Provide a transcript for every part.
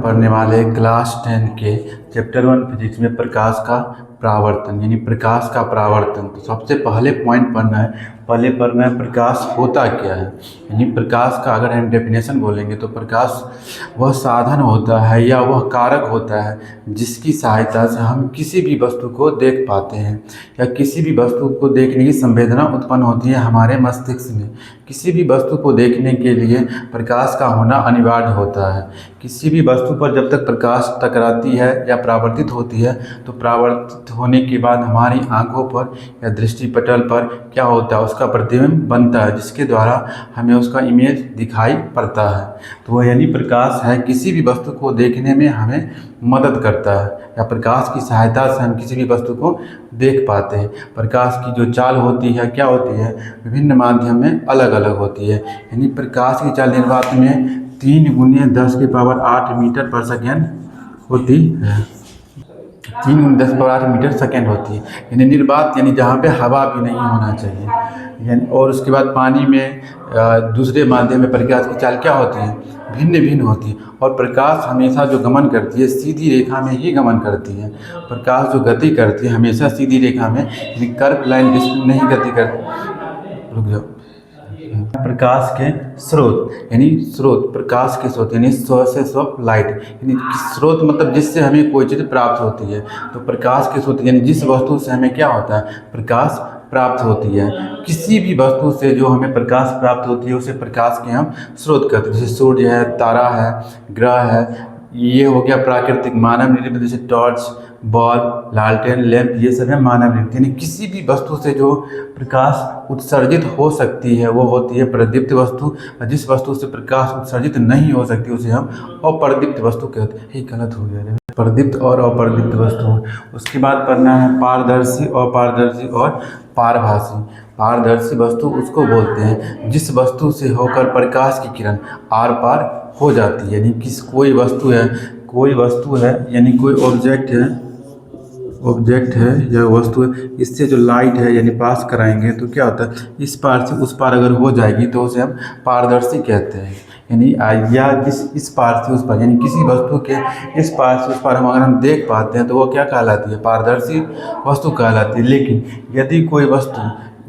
पढ़ने वाले क्लास 10 के चैप्टर 1 फिजिक्स में प्रकाश का परावर्तन यानी प्रकाश का परावर्तन। तो सबसे पहले पॉइंट पढ़ना है प्रकाश होता क्या है। यानी प्रकाश का अगर हम डेफिनेशन बोलेंगे तो प्रकाश वह साधन होता है या वह कारक होता है जिसकी सहायता से हम किसी भी वस्तु को देख पाते हैं या किसी भी वस्तु को देखने की संवेदना उत्पन्न होती है हमारे मस्तिष्क में। किसी भी वस्तु को देखने के लिए प्रकाश का होना अनिवार्य होता है। किसी भी वस्तु पर जब तक प्रकाश टकराती है या परावर्तित होती है तो परावर्तित होने के बाद हमारी आंखों पर या दृष्टिपटल पर क्या होता है, उसका प्रतिबिंब बनता है जिसके द्वारा हमें उसका इमेज दिखाई पड़ता है। तो वह यानी प्रकाश है किसी भी वस्तु को देखने में हमें मदद करता है या प्रकाश की सहायता से हम किसी भी वस्तु को देख पाते हैं। प्रकाश की जो चाल होती है क्या होती है, विभिन्न माध्यम में अलग अलग होती है। यानी प्रकाश की चाल निर्वात में 3 × 10⁸ मीटर पर सेकेंड होती है। 3 × 10⁸ मीटर सेकेंड होती है। यानी निर्वात यानी जहाँ पे हवा भी नहीं होना चाहिए। यानी और उसके बाद पानी में दूसरे माध्यम में प्रकाश की चाल क्या होती है, भिन्न भिन्न होती है। और प्रकाश हमेशा जो गमन करती है सीधी रेखा में ही गमन करती है। प्रकाश जो गति करती है हमेशा सीधी रेखा में, यानी कर्व लाइन नहीं गति करती। रुक जाओ। प्रकाश के स्रोत यानी प्रकाश के स्रोत यानी सोर्स ऑफ लाइट, यानी स्रोत मतलब जिससे हमें कोई चीज़ प्राप्त होती है। तो प्रकाश के स्रोत यानी जिस वस्तु से हमें क्या होता है, प्रकाश प्राप्त होती है। किसी भी वस्तु से जो हमें प्रकाश प्राप्त होती है उसे प्रकाश के हम स्रोत कहते हैं। जैसे सूर्य है, तारा है, ग्रह है, ये हो गया प्राकृतिक मानव निर्मित, जैसे टॉर्च, बॉल, लालटेन, लैंप, ये सब है मानव निर्मित। यानी किसी भी वस्तु से जो प्रकाश उत्सर्जित हो सकती है वो होती है प्रदीप्त वस्तु। और जिस वस्तु से प्रकाश उत्सर्जित नहीं हो सकती उसे हम अप्रदीप्त वस्तु कहते हैं। ये गलत हो गया, प्रदीप्त और अप्रदीप्त वस्तु। उसके बाद पढ़ना है पारदर्शी, अपारदर्शी और पारभासी। पारदर्शी वस्तु उसको बोलते हैं जिस वस्तु से होकर प्रकाश की किरण आर पार हो जाती है। यानी कोई वस्तु है यानी कोई ऑब्जेक्ट है या वस्तु है, इससे जो लाइट है यानी पास कराएंगे तो क्या होता है, इस पार से उस पार अगर हो जाएगी तो उसे हम पारदर्शी कहते हैं। यानी या इस पार से उस पार यानी किसी वस्तु के इस पार से उस पार अगर हम देख पाते हैं तो वो क्या कहलाती है, पारदर्शी वस्तु कहलाती है। लेकिन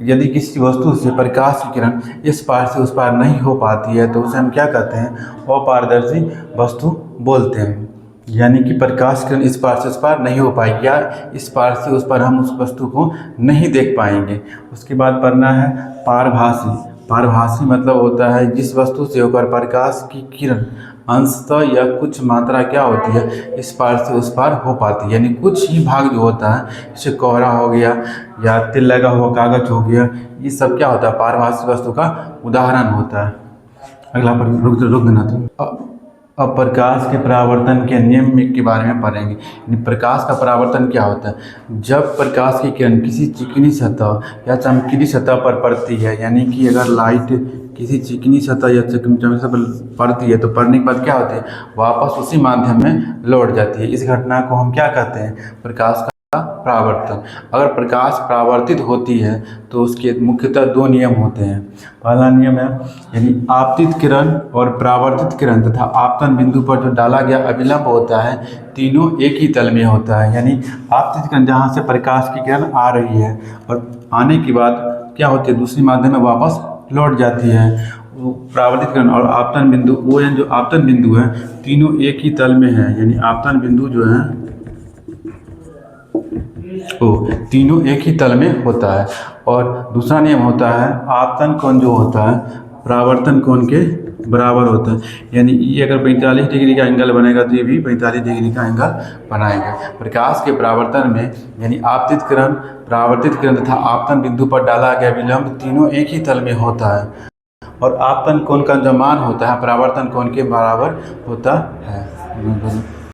यदि किसी वस्तु से प्रकाश की किरण इस पार से उस पार नहीं हो पाती है तो उसे हम क्या कहते हैं, अपारदर्शी वस्तु बोलते हैं। यानी कि प्रकाश किरण इस पार से उस पार नहीं हो पाएगी या इस पार से उस पार हम उस वस्तु को नहीं देख पाएंगे। उसके बाद पढ़ना है पारभासी। पारभासी मतलब होता है जिस वस्तु से होकर प्रकाश की किरण अंशतः या कुछ मात्रा क्या होती है, इस पार से उस पार हो पाती है। यानी कुछ ही भाग जो होता है, जैसे कोहरा हो गया या तिल लगा हुआ कागज हो गया, ये सब क्या होता है, पारभासी वस्तु का उदाहरण होता है। अगला पर रुक देना तुम। अब प्रकाश के परावर्तन के नियम के बारे में पढ़ेंगे। यानी प्रकाश का परावर्तन क्या होता है, जब प्रकाश की किरण किसी चिकनी सतह या चमकीली सतह पर पड़ती है। यानी कि अगर लाइट किसी चिकनी सतह या चमकीली सतह पर पड़ती है तो पड़ने के बाद क्या होती है, वापस उसी माध्यम में लौट जाती है। इस घटना को हम क्या कहते हैं, प्रकाश का परावर्तन। अगर प्रकाश परावर्तित होती है तो उसके मुख्यतः 2 नियम होते हैं। पहला नियम है यानी आपतित किरण और परावर्तित किरण तथा आपतन बिंदु पर जो डाला गया अभिलंब होता है, तीनों एक ही तल में होता है। यानी आपतित किरण जहाँ से प्रकाश की किरण आ रही है और आने के बाद क्या होती है, दूसरी माध्यम में वापस लौट जाती है। परावर्तित किरण और आपतन बिंदु ON जो आपतन बिंदु है, तीनों एक ही तल में है। यानी आपतन बिंदु जो है तीनों एक ही तल में होता है। और दूसरा नियम होता है आपतन कोण जो होता है परावर्तन कोण के बराबर होता है। यानी ये अगर 45 डिग्री का एंगल बनेगा तो ये भी 45 डिग्री का एंगल बनाएगा। प्रकाश के परावर्तन में यानी आपतित किरण, परावर्तित किरण तथा आपतन बिंदु पर डाला गया विलंब तीनों एक ही तल में होता है। और आपतन कोण का जो मान होता है परावर्तन कोण के बराबर होता है।